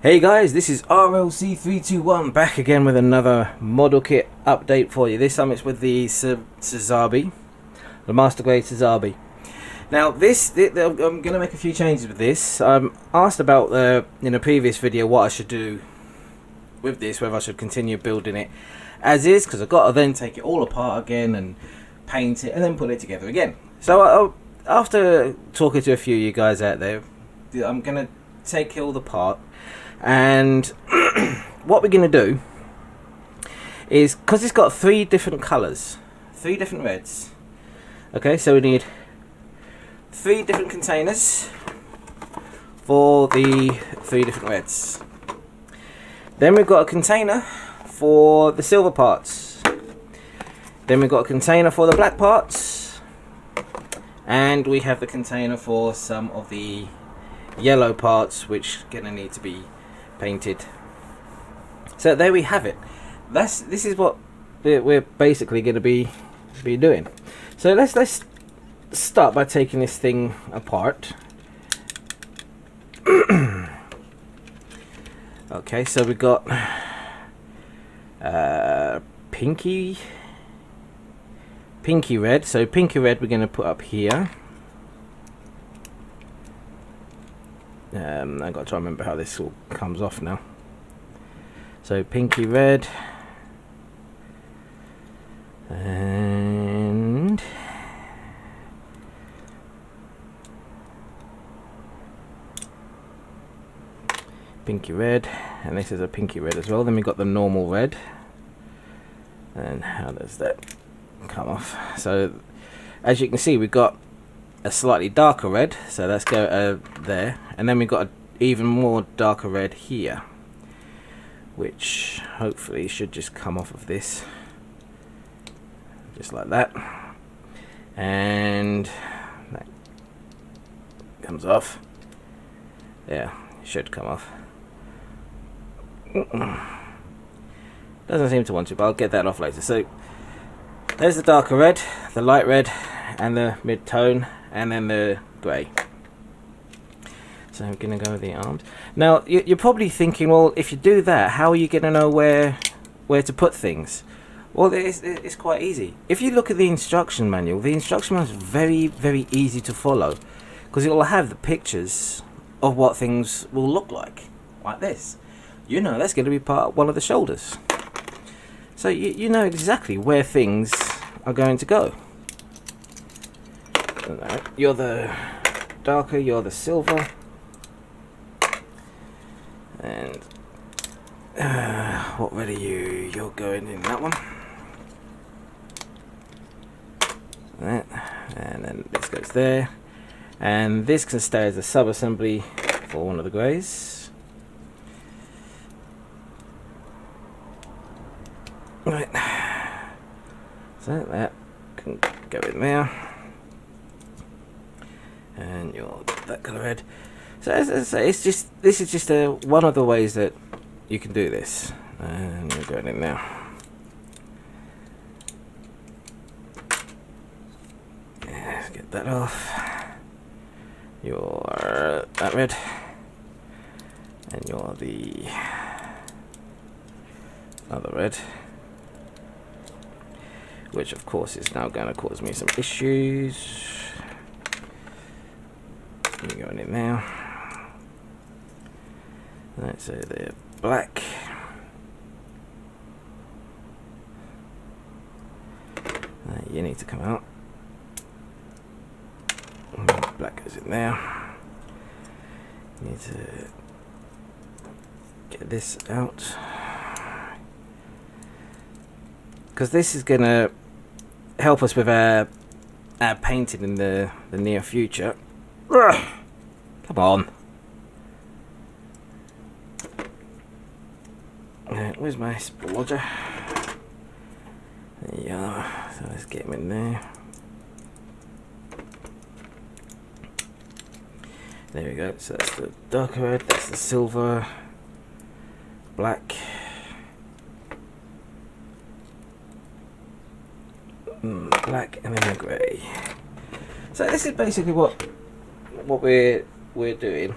Hey guys, this is RLC321 back again with another model kit update for you. This time it's with the Sazabi, the Master Grade Sazabi. Now I'm going to make a few changes with this. I'm asked about in a previous video what I should do with this, whether I should continue building it as is, because I've got to then take it all apart again and paint it and then put it together again. So after talking to a few of you guys out there, I'm going to take it all apart. And what we're going to do is, because it's got three different colours, three different reds. Okay, so we need three different containers for the three different reds. Then we've got a container for the silver parts. Then we've got a container for the black parts. And we have the container for some of the yellow parts, which are going to need to be painted. So there we have it. This is what we're basically going to be doing. So let's start by taking this thing apart. Okay, so we got pinky red. So pinky red we're going to put up here. I've got to try and remember how this all comes off now. So pinky red and pinky red, and this is a pinky red as well. Then we've got the normal red, and how does that come off? So as you can see, we've got a slightly darker red, so let's go there, and then we've got an even more darker red here, which hopefully should just come off of this, just like that, and that comes off. Yeah, it should come off. Doesn't seem to want to, but I'll get that off later. So there's the darker red, the light red, and the mid-tone, and then the grey. So I'm going to go with the arms. Now you're probably thinking, well, if you do that, how are you going to know where to put things? Well, it's quite easy. If you look at the instruction manual, the instruction manual is very, very easy to follow, because it will have the pictures of what things will look like this. You know that's going to be part of one of the shoulders. So you know exactly where things are going to go. You're the darker, you're the silver, and what red are you? You're going in that one. That, and then this goes there, and this can stay as a sub-assembly for one of the greys. Right, so that can go in there. And you're that colour red. So as I say, this is just one of the ways that you can do this. And you're going in now. Yeah, let's get that off. You're that red, and you're the other red, which of course is now going to cause me some issues. You're going in now. Right, so they're black. You need to come out. Black goes in there. You need to get this out, because this is going to help us with our painting in the near future. Ugh. Come on. Right, where's my spoiler? There you are. So let's get him in there. There we go. So that's the darker red, that's the silver, black, black, and then the grey. So this is basically what we're doing.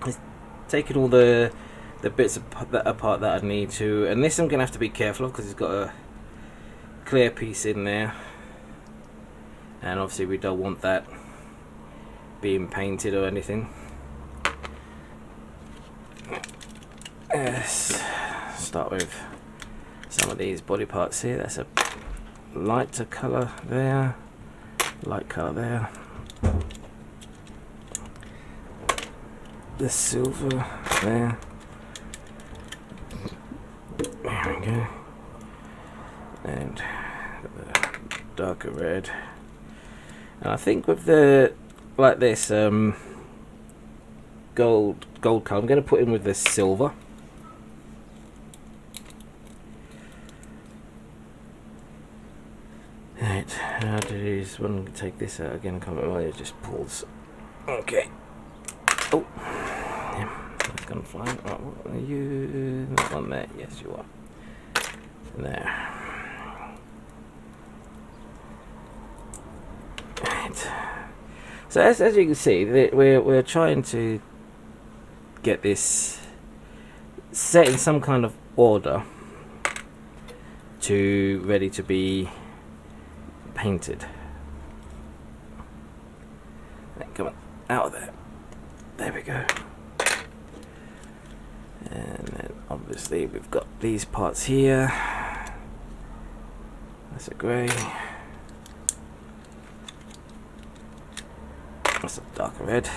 Is taking all the bits apart that I need to, and this I'm gonna have to be careful of because it's got a clear piece in there, and obviously we don't want that being painted or anything. Let's start with some of these body parts here. That's a lighter colour there, light colour there, the silver there. There we go. And the darker red. And I think with the like this gold colour, I'm going to put in with this silver. Right, how do these one take this out again? I can't remember. It just pulls. Okay. Oh, yeah, that's gonna fly. Right, what are you? That one there. Yes, you are. There. Right. So as you can see, we're trying to get this set in some kind of order to ready to be painted. Right, come on, out of there. There we go. And then obviously we've got these parts here. That's a grey. That's a darker red.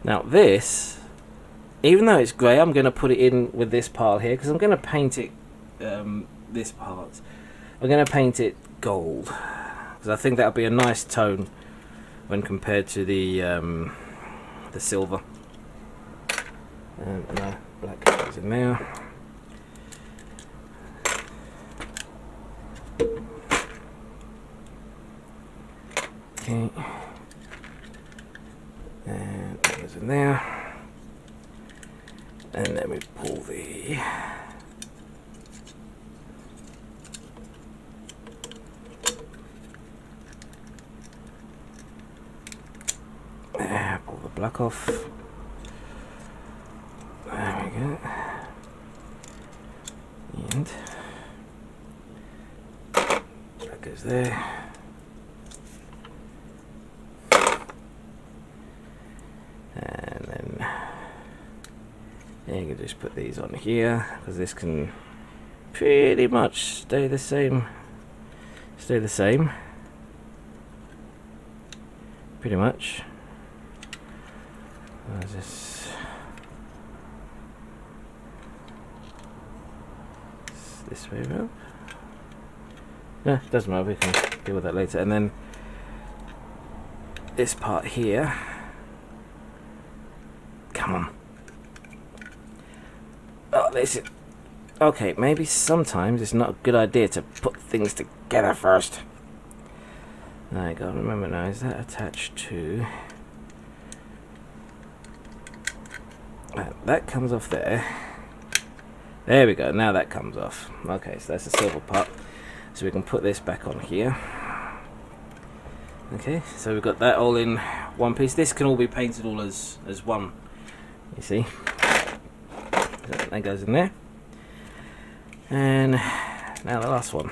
Now this, even though it's grey, I'm going to put it in with this part here because I'm going to paint it, this part, I'm going to paint it gold because I think that'll be a nice tone when compared to the silver. And no black goes in there. Okay. And that goes in there. And then we pull the pull the black off. There we go. And that goes there. And then you can just put these on here because this can pretty much stay the same. Pretty much. This way around. No, doesn't matter, we can deal with that later. And then this part here. Come on. Oh, this is... Okay, maybe sometimes it's not a good idea to put things together first. I gotta remember now, is that attached to... that comes off there. There we go, now that comes off. Okay, so that's the silver part. So we can put this back on here. Okay, so we've got that all in one piece. This can all be painted all as one, you see. So that goes in there. And now the last one.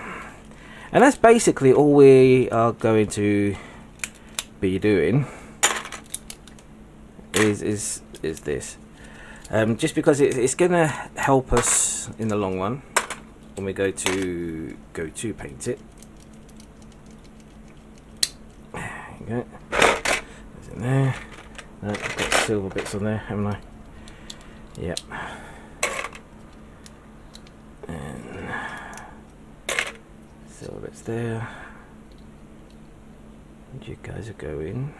And that's basically all we are going to be doing is this. Just because it's going to help us in the long run when we go to paint it. There you go. It's in there. No, I've got silver bits on there, haven't I? Yep. And silver bits there. And you guys are going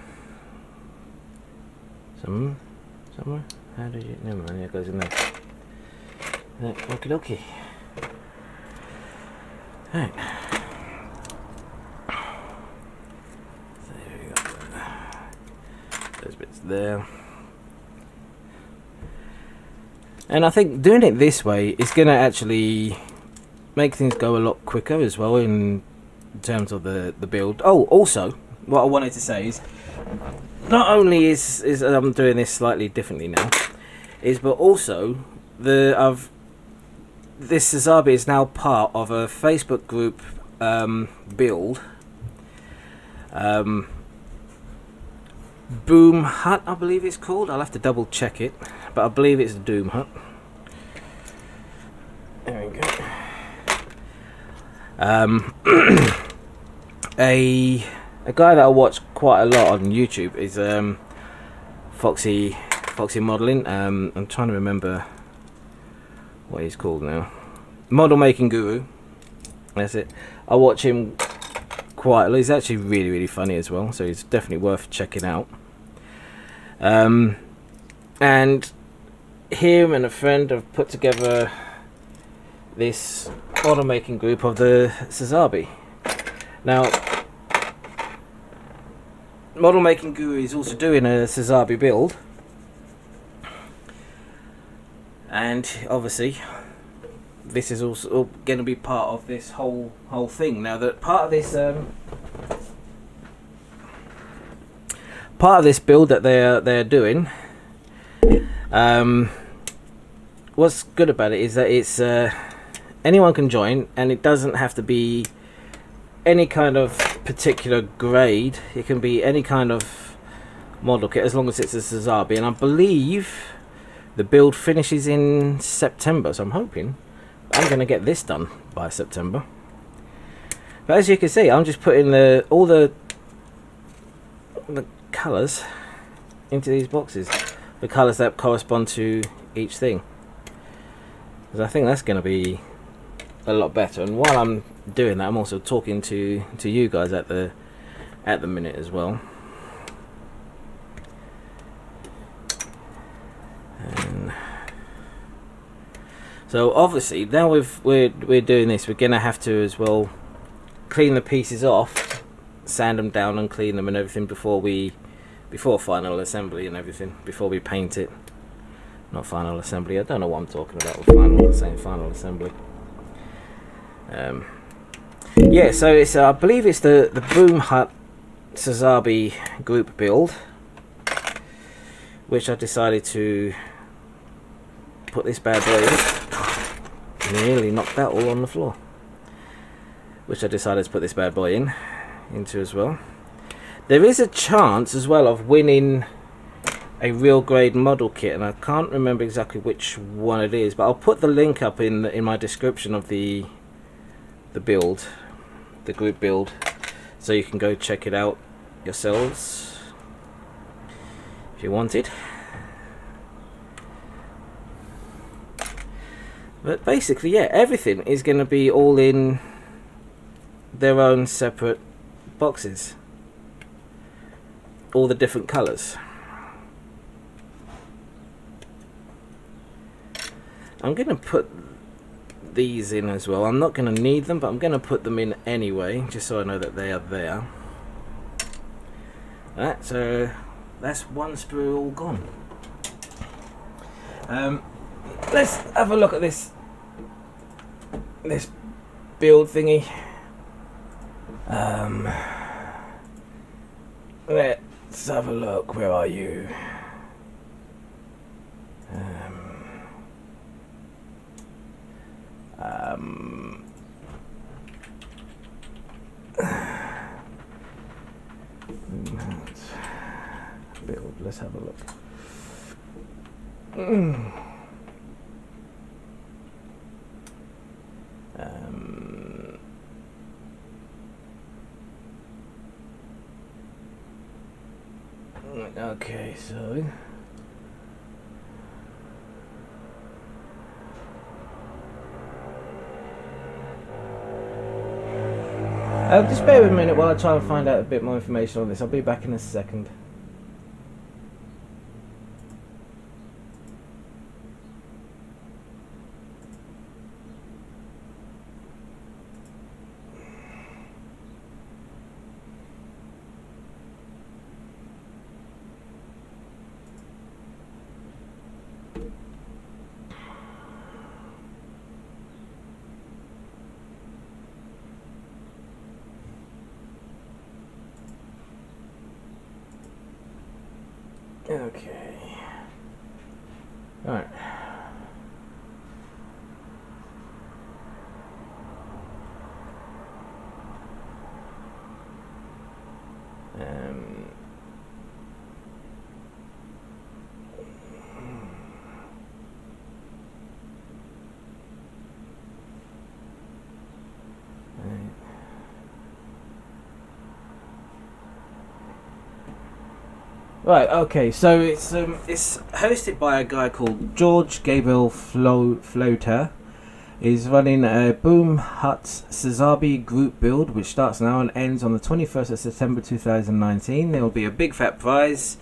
somewhere. How did you? Never mind. It goes in there. Okie dokie. Right. So there we go. Those bits there. And I think doing it this way is going to actually make things go a lot quicker as well in terms of the build. Oh, also, what I wanted to say is not only is I'm doing this slightly differently now, but also this Sazabi is now part of a Facebook group build. Boomhut, I believe it's called. I'll have to double check it, but I believe it's Boomhut. There we go. A guy that I watch quite a lot on YouTube is Foxy Modeling. I'm trying to remember what he's called now. ModelMking Guru. That's it. I watch him quite a lot. He's actually really funny as well, so he's definitely worth checking out. And him and a friend have put together this model making group of the Sazabi. Now, ModelMking Guru is also doing a Sazabi build, and obviously this is also going to be part of this whole thing. Now, that part of this build that they're doing, what's good about it is that it's anyone can join, and it doesn't have to be any kind of particular grade. It can be any kind of model kit as long as it's a Sazabi, and I believe the build finishes in September, so I'm hoping I'm going to get this done by September. But as you can see, I'm just putting all the colours into these boxes, the colours that correspond to each thing, because I think that's going to be a lot better. And while I'm doing that, I'm also talking to you guys at the minute as well. And so obviously now we're doing this, we're gonna have to as well clean the pieces off, sand them down and clean them and everything before final assembly and everything, before we paint it. Not final assembly, I don't know what I'm talking about with final assembly. Yeah, so it's I believe it's the Boomhut Sazabi Group Build, which I decided to put this bad boy in. Nearly knocked that all on the floor. Which I decided to put this bad boy into as well. There is a chance as well of winning a real grade model kit, and I can't remember exactly which one it is, but I'll put the link up in my description of the build, the group build, so you can go check it out yourselves if you wanted. But basically, yeah, everything is going to be all in their own separate boxes, all the different colours. I'm going to put these in as well. I'm not going to need them, but I'm going to put them in anyway, just so I know that they are there. Alright, so that's one sprue all gone. Let's have a look at this build thingy. Let's have a look. Where are you? Build. Let's have a look. Okay, so just bear with me a minute while I try and find out a bit more information on this. I'll be back in a second. Okay. Alright. Right, okay, so it's hosted by a guy called Gabriel Flauta. He's running a Boomhut Sazabi Group Build, which starts now and ends on the 21st of September 2019. There will be a big fat prize,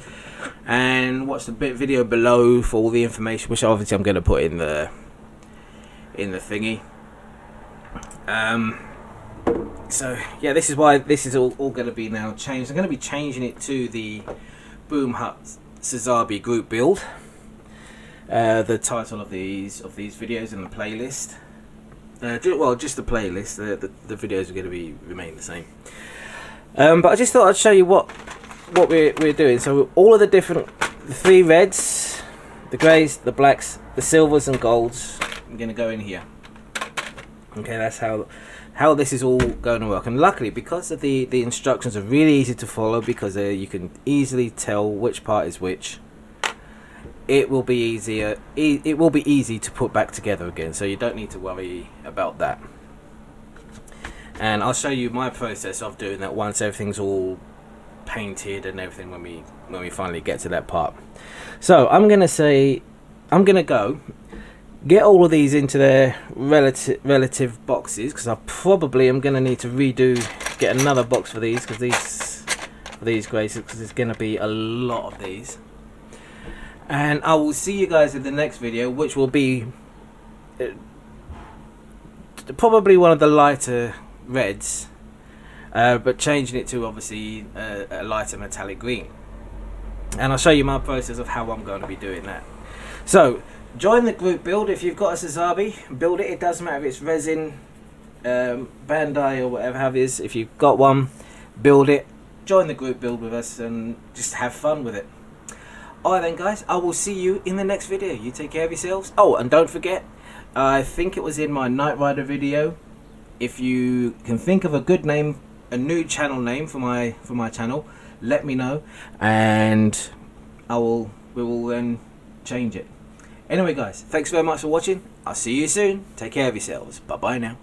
and watch the video below for all the information, which obviously I'm going to put in the thingy. So yeah, this is why this is all going to be now changed. I'm going to be changing it to the Boomhut Sazabi Group Build. The title of these videos in the playlist. Well, just the playlist. The videos are going to remain the same. But I just thought I'd show you what we're doing. So all of the 3 reds, the greys, the blacks, the silvers and golds are going to go in here. Okay, that's how this is all going to work. And luckily, because of the instructions are really easy to follow, because you can easily tell which part is which, it will be easier. It will be easy to put back together again, so you don't need to worry about that. And I'll show you my process of doing that once everything's all painted and everything, when we finally get to that part. So I'm gonna go get all of these into their relative boxes, because I probably am going to need to get another box for these, because these greys, because there's going to be a lot of these. And I will see you guys in the next video, which will be probably one of the lighter reds, but changing it to obviously a lighter metallic green. And I'll show you my process of how I'm going to be doing that. So join the group build. If you've got a Sazabi, build it. It doesn't matter if it's resin, Bandai or whatever have it is. If you've got one, build it. Join the group build with us and just have fun with it. Alright then guys, I will see you in the next video. You take care of yourselves. Oh, and don't forget, I think it was in my Knight Rider video, if you can think of a good name, a new channel name for my channel, let me know, and we will then change it. Anyway guys, thanks very much for watching. I'll see you soon. Take care of yourselves. Bye bye now.